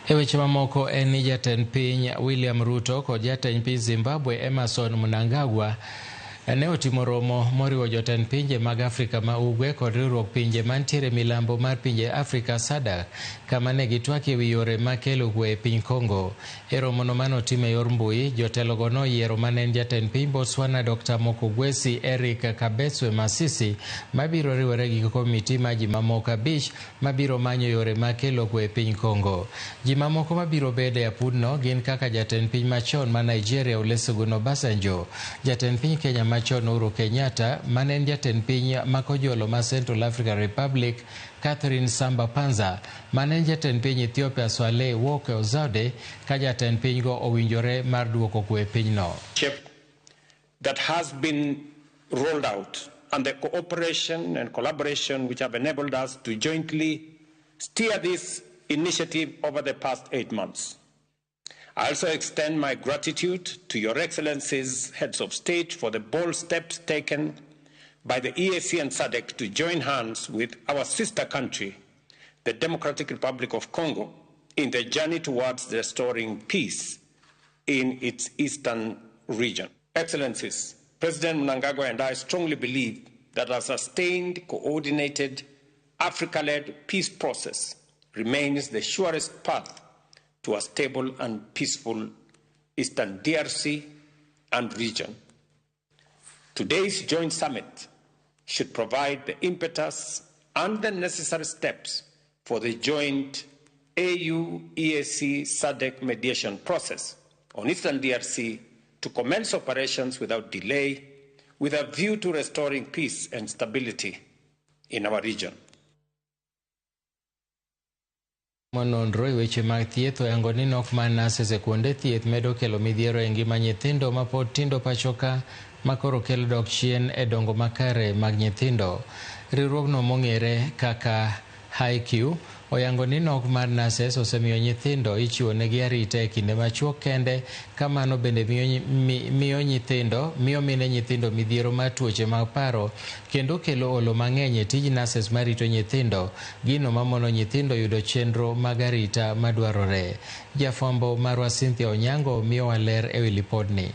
E weche mamoko en ni jatend piny William Ruto kod jatend piny Zimbabwe Emmerson Mnangagwa ne otimo romo moriwo jotend pinje mag Afrika ma ugwe kod riwruok pinje mantiere milambo mar pinje Afrika SADC kama ne gitwak ewi yore makelo kwe e piny Kongo. E romono manotim e yor mbui, jotelogo noyiero manen jatend piny Botswana Dr. Mokgweetsi Eric Kabetswe Masisi mabiro riwore gi komiti ma ji mamoko 5 mabiro manyo yore makelo kwe e piny Kongo. Ji mamoko mabiro bede e apudno gin kaka jatend piny machon ma Nigeria Olusegun Obasanjo, jatend piny Kenya machon Uhuru Kenyatta, manen jatend piny makojolo ma Central African Republic Catherine Samba Panza, manen jatend piny Ethiopia Swaleh Woke Ozade, ka jatend piny go owinjore mar duoko kwe pinyno. That has been rolled out and the cooperation and collaboration which have enabled us to jointly steer this initiative over the past 8 months. I also extend my gratitude to Your Excellencies, Heads of State, for the bold steps taken by the EAC and SADC to join hands with our sister country, the Democratic Republic of Congo, in the journey towards restoring peace in its eastern region. Excellencies, President Mnangagwa and I strongly believe that a sustained, coordinated, Africa-led peace process remains the surest path to a stable and peaceful Eastern DRC and region. Today's joint summit should provide the impetus and the necessary steps for the joint AU-EAC SADC mediation process on Eastern DRC to commence operations without delay, with a view to restoring peace and stability in our region. Mononro e weche mag thieth oyango ni nok mar nurses e kuonde thieth medo kelo midhiero e ngima nyithindo ma pod tindo pachoka makoro kelo dok chien e dongo makare mag nyithindo. Riwruogno mong'ere kaka HiQ oyango ni nok mar nurses osemiyo nyithindo ichiwonegi arita e kinde machuok kende, kamano bende miyo mine nyithindo midhiero mar tuoche mag paro kendo kelo olo mang'eny e tij nurses marito nyithindo, gino mamono nyithindo yudo chenro mag arita madwarore. Jafwambo marwa Cynthia Onyango miyowa ler ewi lipodni.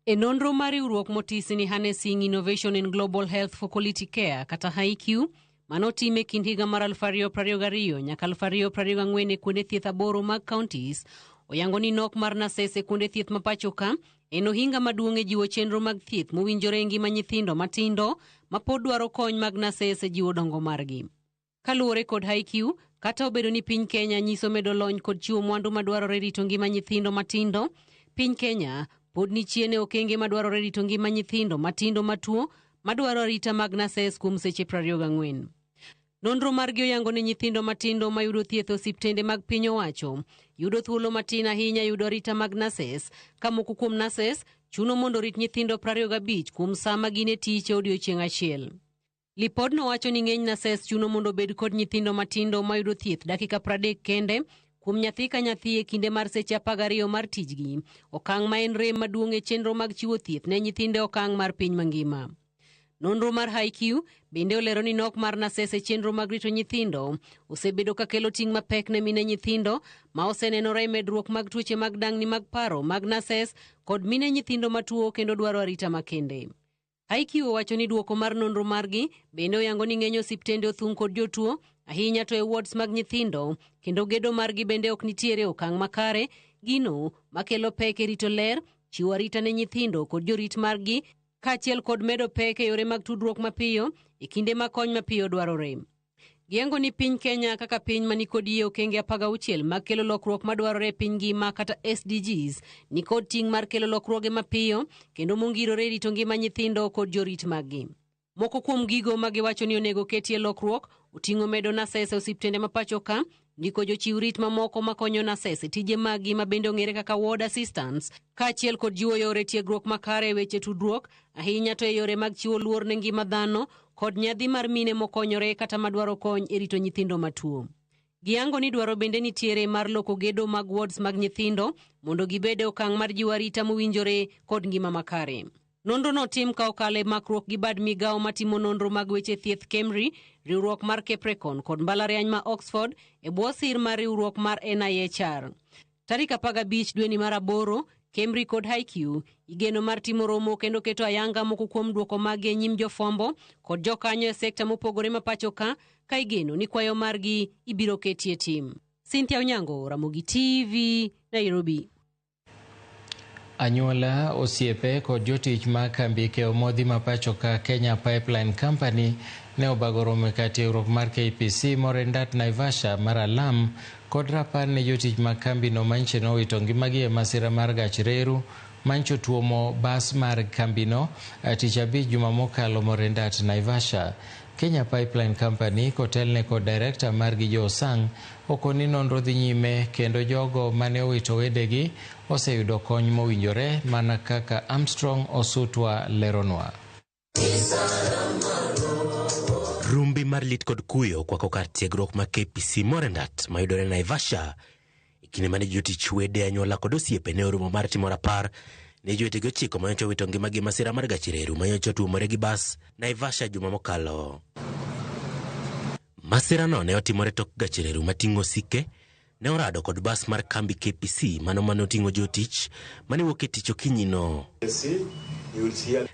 E nonro mar riwruok motisi ni Harnessing Innovation in Global Health for Quality Care kata HiQ manotime kind higa mar 2022 nyaka 2024 e kuonde thieth 8 mag counties, oyango ni nok mar nurses e kuonde thieth mapachoka en ohinga maduong' e jiwo chenro mag thieth mowinjore e ngima nyithindo matindo ma pod dwaro kony mag nurses e jiwo dongo margi. Kaluwore kod HiQ, kata obedo ni piny Kenya nyiso medo lony kod chiwo mwandu madwarore rito ngima nyithindo matindo, piny Kenya pod ni chien e okenge madwarore rito ngima nyithindo matindo matuo madwaro arita mag nurses kuom seche 24. Nonro margi oyango ni nyithindo matindo mayudo thieth e osiptende mag piny owacho yudo thuolo matin ahinya yudo arita mag nurses, ka moko kuom nurses chuno mondo rit nyithindo 25 kuom sama gin e tich e odiechieng' achiel. Lipodno wacho ni ng'eny nases chuno mondo bed kod nyithindo matindo mayudo thieth dakika 30 kende kuom nyathi ka nyathi e kinde mar seche 12 mar tijgi. Okang' ma en rem maduong' e chenro mag chiwo thieth ne nyithinde okang' mar piny mangima. Nonro mar HiQ bende olero ni nok mar nases e chenro mag rito nyithindo osebedo ka kelo ting' mapek ne mine nyithindo ma osenenore medruok mag tuoche mag dang'ni mag paro mag nases kod mine nyithindo matuo kendo dwaro arita makende. HiQ wacho ni duoko mar nonro margi bende oyango ni ng'eny osiptende othung' kod jotuo ahinya to e wards mag nyithindo kendo gedo margi bende ok nitiere okang' makare, gino makelo pek e rito ler, chiwo arita ne nyithindo kod jorit margi kaachiel kod medo pek e yore mag tudruok mapiyo e kinde ma kony mapiyo dwarore. Giyango ni piny Kenya kaka piny mani kod yie okenge 16 mag kelo lokruok madwarore e piny ngima kata SDGs ni kod ting' mar kelo lokruoge mapiyo kendo mongirore rito ngima nyithindo kod jorit maggi. Moko kuom gigo ma giwacho ni onego ketie lokruok oting'o medo nases e osiptende ma pacho ka, ndiko jochiw rit mamoko makonyo nases e tije maggi ma bende ong'ere kaka ward assistants, kaachiel kod jiwo yore tiegruok makare e weche tudruok ahinya to e yore mag chiwo luor ne ngima dhano kod nyadhi mar mine mokonyore kata madwaro kony e rito nyithindo matuo. Giyango ni dwaro bende nitiere mar loko gedo mag wards mag nyithindo mondo gibede okang' mar jiwo arita mowinjore kod ngima makare. Nonro no tim ka okale makruok gi bad migawo matimo nonro mag weche thieth KEMRI, riwruok mar Capricorn kod mbalariany ma Oxford e bwo sir mar riwruok mar NIHR. Tarik 15 dweni mar 8, KEMRI kod HiQ igeno mar timo romo kendo keto ayanga moko kuom duoko mag e nyim jofombo kod jokanyo e sekta mopogore mapacho ka igeno ni kwayo margi ibiro ketie tim. Cynthia Onyango, Ramogi TV, Nairobi. Anyuola, osiepe kod jotich ma kambi keyo modhi mapacho ka Kenya Pipeline Company ne obago romo ka tiegruok mar KPC Morendat Naivasha mar Alam kod rapar ne jotich ma kambi no manche no wito ngimagi e masira mar gach reru mancho tuomo bas mar kambi no tich abich juma mokalo Morendat Naivasha. Kenya Pipeline Company kotelne kod director margi Jo Sang okoni nonro dhi nyime kendo jogo mane owito wedegi oseyudo kony mowinjore mana kaka Armstrong Osutwa leronwa. Rumbi mar lit kod kuyo kwako kar tiegruok ma KPC Morendat mayudore Naivasha ikine mane jotich wede anyuola kod osiepe ne orumo mar timo rapar ne jowetegi 9 manyocha owito ngimagi masira mar gach reru manyocha tuomore gi bas Naivasha juma mokalo. Masira no ne otimore tok gach reru mating'o osike ne orado kod bas mar kambi KPC mano oting'o jotich mane wuok e tich okinyi no.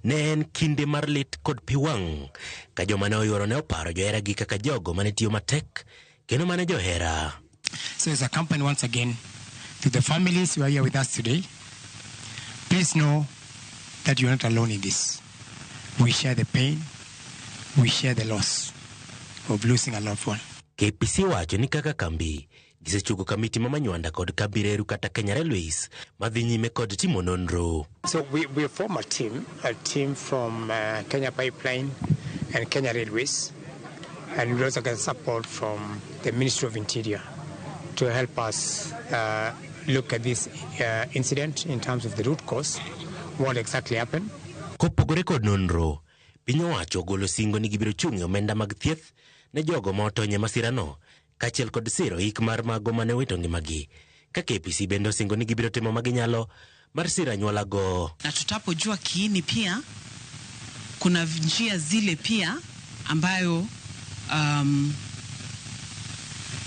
Ne en kinde mar lit kod piwang' ka joma ne oyuoro ne oparo joheragi kaka jogo mane tiyo matek kendo mane johera. So as a company, once again, to the families who are here with us today, please know that you're not alone in this. We share the pain, we share the loss of losing a loved one. KPC wacho ni kaka kambi gisechugo kamiti mamanywanda kod kambi reru kata Kenya Railways madhi nyime kod timo nonro. So we form a team from Kenya Pipeline and Kenya Railways, and we also get support from the Ministry of Interior to help us look at this incident in terms of the root cause, what exactly happened. Kopogore kod nonro, piny owacho ogolo singo ni gibiro chung'e omenda mag thieth ne jogo ma otony e masira no, kaachiel kod siro ik mar mago mane owito ngimagi. Ka KPC bende osingo ni gibiro timo maginyalo mar siro anyuola go. Na tutapojua kiini pia kuna njia zile pia ambayo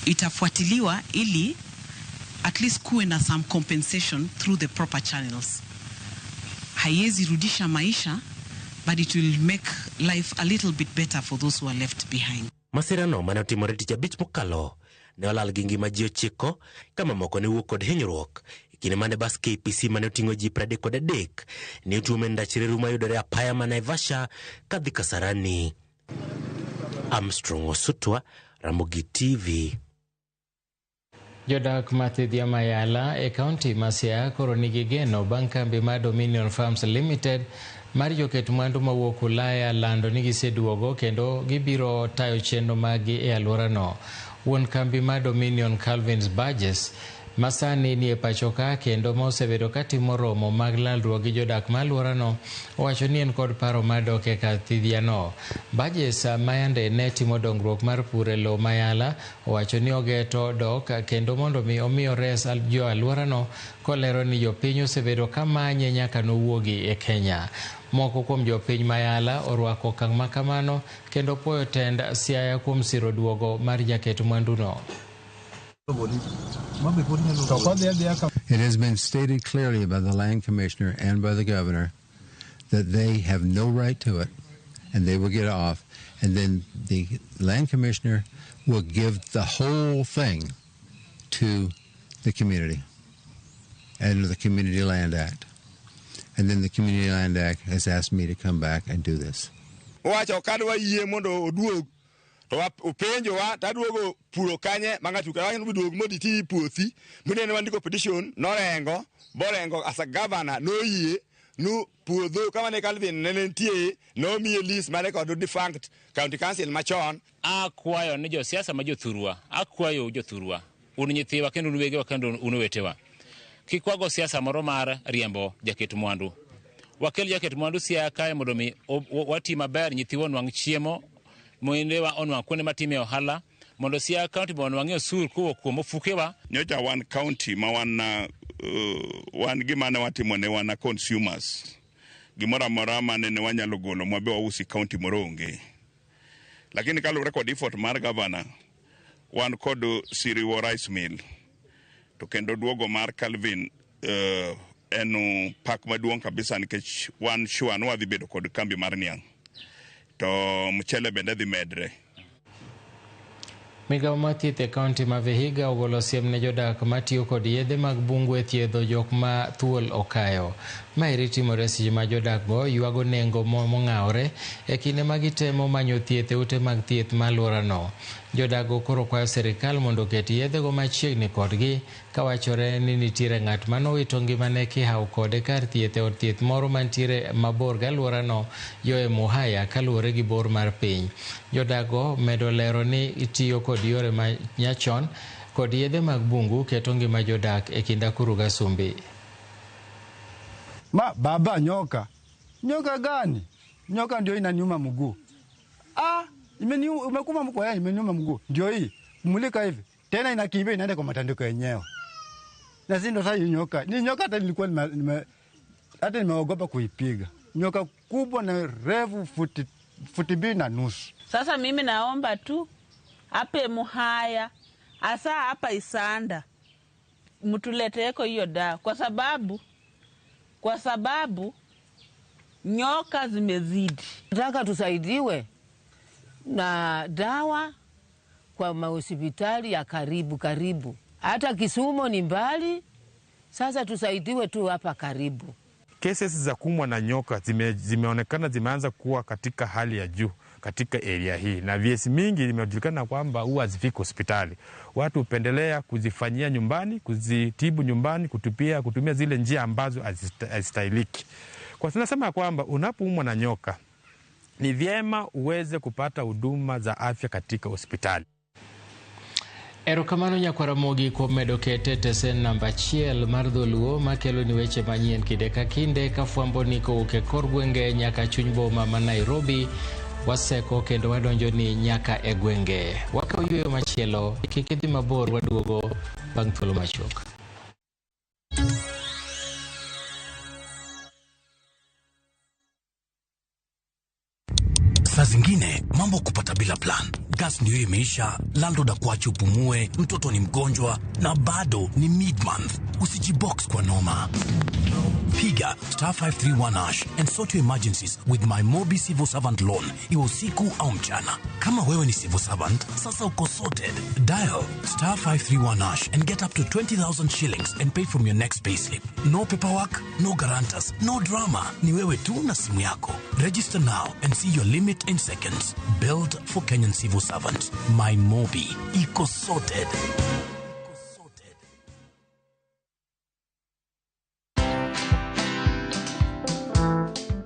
itafuatiliwa ili at least kuwe na some compensation through the proper channels. Haiwezi rudisha maisha, but it will make life a little bit better for those who are left behind. Masira no mane otimore tich abich mokalo ne olal gi ngima ji 9 kama moko ne wuok kod hinyruok ikine mane bas KPC mane oting'o ji 33 ne otuome ndach reru mayudore apaya ma Naivasha kadhi Kasarani. Armstrong Osutwa, Ramogi TV. Jodak mathidhia Mayala e kaunti ma Siaya koro nigi geno bang' kambi mar Dominion Farms Limited mar joket mwandu mawuok Ulaya lando ni giseduogo kendo gibiro tayo chenro magi e alworano. Wuon kambi mar Dominion Calvin Burgess masani ni e pachoka kendo mosebedo katimo romo mag lalruok gi jodak ma alworano owacho ni en kod paro madok e kar thidhiano. Bajes mayande ne timo dongruok mar pur e lo Mayala owacho ni ogeto dok kendo mondo mi omiyo res jo alworano kolero ni jopiny osebedo kamanye nyaka nowuogi e Kenya. Moko kuom jopiny Mayala orwako okang' makamano kendo puoyo tend Siaya kuom siro duogo mar jaket mwanduno. It has been stated clearly by the land commissioner and by the governor that they have no right to it and they will get off, and then the land commissioner will give the whole thing to the community under the Community Land Act. And then the Community Land Act has asked me to come back and do this. Upenjo wa taduogo puro kanye mangatuka wanyu biduogo moditi puothi munene wandiko petition norengo borengo as a governor no yie nu puodho kama ne Calvin nenentie no mi list mane kod defunct county council machon. Akwayo ni jo siasa ma jothurwa, akwayo jothurwa un nyithiwa kendo unwegewa kendo unowetewa kikwago siasa moro mar riembo jaket mwandu wakel jaket mwandu Siaya kae mondo mi wati maber nyithiwa nwang' chiemo moindewa onwa kwene matime ohala mondo Siaya county bon wang'e osur kuo kuom ofukewa. Nyocha wan county ma wan gima ne watimo ne wan consumers gimora mora mane ne wanyalo golo mwabe wausi county moronge, lakini kalure kod effort mar governor wan kod Siriwo rice mill to kendo duogo mar Calvin enu pak maduong' kabisa nikech wan sure no wadhi bedo kod kambi mar niang' to mchele bende dhi medre. Migawo mar thieth e kaunti ma Vihiga ogolo siem ne jodak matiyo kod yedhe mag bungu e thiedho jok ma thuol okayo. Maeri timore seche ma jodak go ywago nengo mong'awore e kinde ma gitemo manyo thieth e ute mag thieth ma alworano. Jodak go koro kwayo sirikal mondo oket yedhe go machiegni kodgi kawachore ni nitiere ng'at manowito ngimane kihawo kode kar thieth e od thieth moro mantiere mabor gi alworano yo e Muhaya kaluwore gi bor mar piny. Jodak go medo lero ni itiyo kod yore ma nyachon kod yedhe mag bungu keto ngima jodak e kind Nakuru gi Sumbi. Baba nyoka gani? Nyoka ndio inaniuma mguu. Umekuma mkwaya imeniuma mguu. Ndio hii. Mulika hivi. Tena inakimbia inaenda kwa matandiko yenyewe. Na si ndo sasa nyoka. Ni nyoka hata nilikuwa hata nimeogopa kuipiga. Nyoka kubwa na refu futi 2.5. Sasa mimi naomba tu ape Muhaya asa hapa Isanda mtuleteko hiyo dawa kwa sababu nyoka zimezidi. Nataka tusaidiwe na dawa kwa mahospitali ya karibu. Hata Kisumu ni mbali, sasa tusaidiwe tu hapa karibu. Cases za kumwa na nyoka zimeonekana zimeanza kuwa katika hali ya juu katika area hii, na viesi mingi imejulikana kwamba huwa hazifiki hospitali. Watu hupendelea kuzifanyia nyumbani, kuzitibu nyumbani, kutumia zile njia ambazo hazistahiliki. Kwa sababu nasema kwamba unapoumwa na nyoka ni vyema uweze kupata huduma za afya katika hospitali. Erokamano Nyakwaramogi kuom medo kete tesen namba 1 mar dholuo makelo ni weche manyien kinde ka kinde ka fwambo ni kowuok e kor gwenge nyaka chuny boma ma Nairobi. Waseko kendo wadonjo ni nyaka e gwenge. Wakaw yweyo machielo kik idhi mabor, waduogo bang' thuolo machuok. Saa zingine mambo kupata bila plan. Gas ndio imeisha, landlord akuache upumue, mtoto ni mgonjwa na bado ni mid-month. Usijibox kwa noma. Piga *531# and sort your emergencies with my Mobi Civil Servant Loan, iwe usiku au mchana. Kama wewe ni civil servant, sasa uko sorted. Dial *531# and get up to 20,000 shillings and pay from your next payslip. No paperwork, no guarantors, no drama. Ni wewe tu na simu yako. Register now and see your limit in seconds. Built for Kenyan civil servants. My Mobi, iko sorted.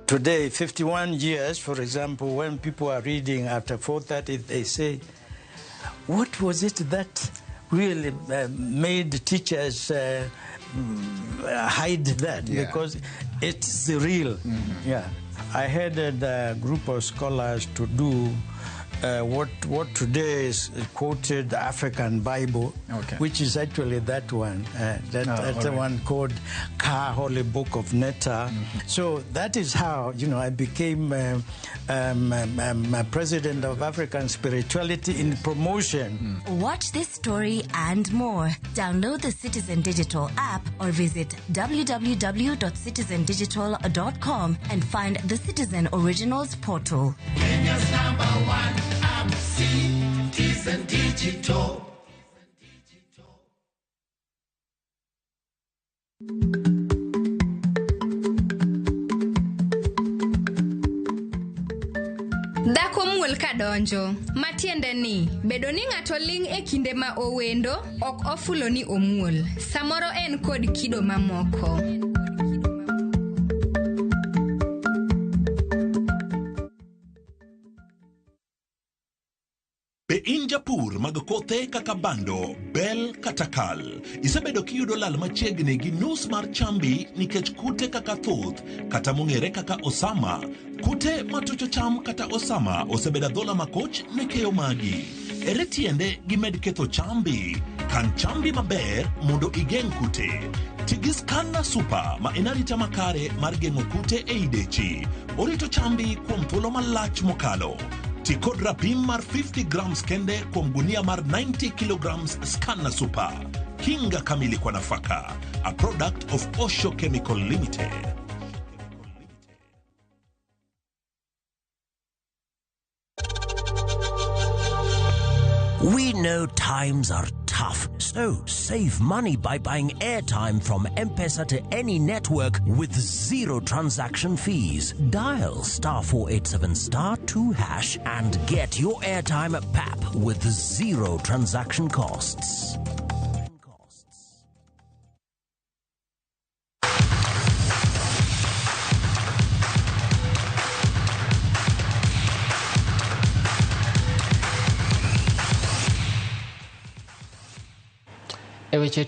Today, 51 years, for example, when people are reading after 4:30, they say, what was it that really made teachers hide that because it's the real. Yeah, I headed a group of scholars to do what today is quoted African Bible, which is actually that one. That's the one called Ka, Holy Book of Netta. So that is how, I became president of African Spirituality in Promotion. Watch this story and more. Download the Citizen Digital app or visit www.citizendigital.com and find the Citizen Originals portal. Kenya's #1 app, Citizen Digital. Dhako muol kadonjo, matiende ni, bedo ni ng'ato ling' e kinde ma owendo, ok ofulo ni omuol. Samoro en kod kido mamoko. Be in japur mag kothe kaka bando, bel kata kal. Isebedo kiyudo lal machiegni gi nus mar chambi nikech kute kaka thuth kata mong'ere kaka osama. Kute matucho cham kata osama osebedo dhola makoch ne keyo magi. Ere tiende gimed ketho chambi? Kan chambi maber mondo igeng' kute. Tigi Scanner Super ma en arita makare mar geng'o kute e idechi. Orito chambi kuom thuolo malach mokalo. Tikod rapim mar 50 grams kende kuom gunia mar 90 kilograms Scanner Super. Kinga kamili kwa nafaka. A product of Osho Chemical Limited. We know times are tough, so save money by buying airtime from M-Pesa to any network with zero transaction fees. Dial *487*2# and get your airtime PAP with zero transaction costs. Ewe chetu